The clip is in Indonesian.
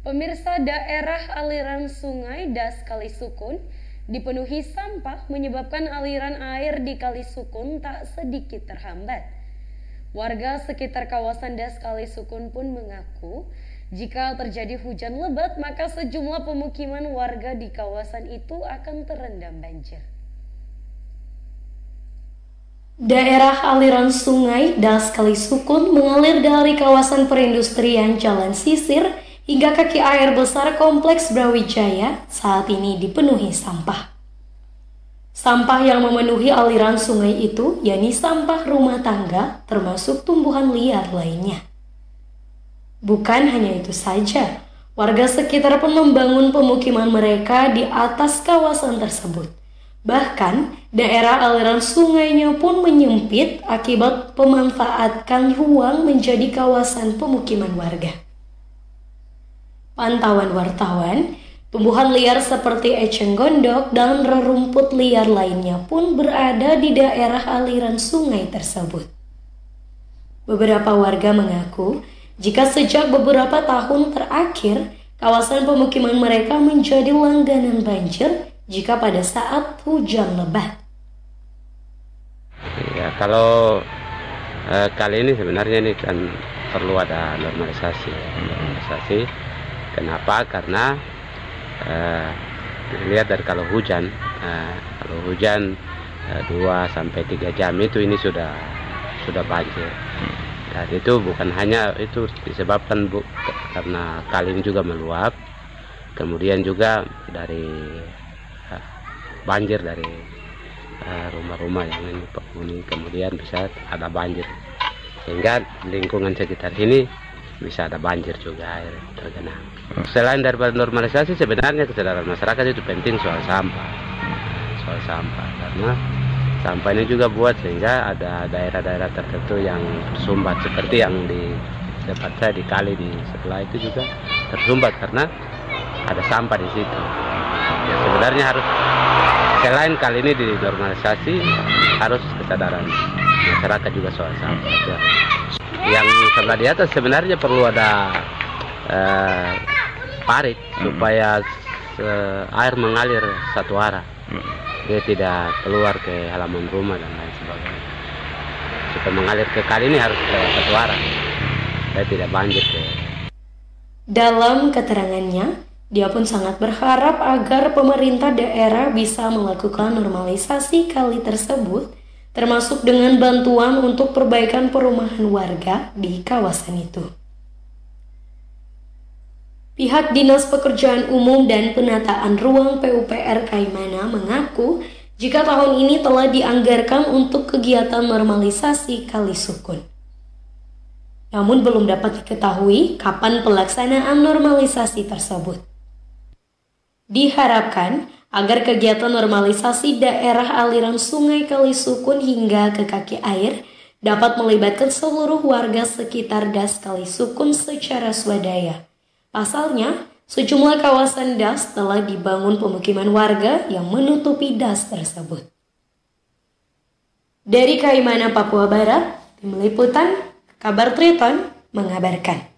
Pemirsa, daerah aliran sungai Das Kalisukun dipenuhi sampah menyebabkan aliran air di Kalisukun tak sedikit terhambat. Warga sekitar kawasan Das Kalisukun pun mengaku jika terjadi hujan lebat maka sejumlah pemukiman warga di kawasan itu akan terendam banjir. Daerah aliran sungai Das Kalisukun mengalir dari kawasan perindustrian Jalan Sisir hingga kaki air besar Kompleks Brawijaya saat ini dipenuhi sampah. Sampah yang memenuhi aliran sungai itu yakni sampah rumah tangga termasuk tumbuhan liar lainnya. Bukan hanya itu saja, warga sekitar pun membangun pemukiman mereka di atas kawasan tersebut. Bahkan, daerah aliran sungainya pun menyempit akibat pemanfaatkan ruang menjadi kawasan pemukiman warga. Pantauan wartawan, tumbuhan liar seperti eceng gondok dan rerumput liar lainnya pun berada di daerah aliran sungai tersebut. Beberapa warga mengaku jika sejak beberapa tahun terakhir, kawasan pemukiman mereka menjadi langganan banjir jika pada saat hujan lebat. Ya, kalau kali ini sebenarnya ini kan perlu ada normalisasi. Kenapa? Karena dilihat dari kalau hujan 2-3 jam itu ini sudah banjir. Dan itu bukan hanya itu disebabkan karena kali ini juga meluap, kemudian juga dari banjir dari rumah-rumah yang ini penghuni, kemudian bisa ada banjir sehingga lingkungan sekitar ini bisa ada banjir juga, air tergenang. Selain daripada normalisasi, sebenarnya kesadaran masyarakat itu penting soal sampah karena sampah ini juga buat sehingga ada daerah-daerah tertentu yang tersumbat seperti yang di dekat saya di kali di sebelah itu juga tersumbat karena ada sampah di situ. Ya, sebenarnya harus selain kali ini dinormalisasi, harus kesadaran masyarakat juga soal sampah. Ya. Yang sebelah di atas sebenarnya perlu ada parit supaya air mengalir satu arah, dia tidak keluar ke halaman rumah dan lain sebagainya. Supaya mengalir ke kali ini harus lewat satu arah, supaya tidak banjir. Dalam keterangannya, dia pun sangat berharap agar pemerintah daerah bisa melakukan normalisasi kali tersebut, termasuk dengan bantuan untuk perbaikan perumahan warga di kawasan itu. Pihak Dinas Pekerjaan Umum dan Penataan Ruang PUPR Kaimana mengaku jika tahun ini telah dianggarkan untuk kegiatan normalisasi Kalisukun. Namun belum dapat diketahui kapan pelaksanaan normalisasi tersebut. Diharapkan agar kegiatan normalisasi daerah aliran sungai Kalisukun hingga ke kaki air dapat melibatkan seluruh warga sekitar Das Kalisukun secara swadaya. Pasalnya, sejumlah kawasan das telah dibangun pemukiman warga yang menutupi das tersebut. Dari Kaimana, Papua Barat, Tim Liputan, Kabar Triton mengabarkan.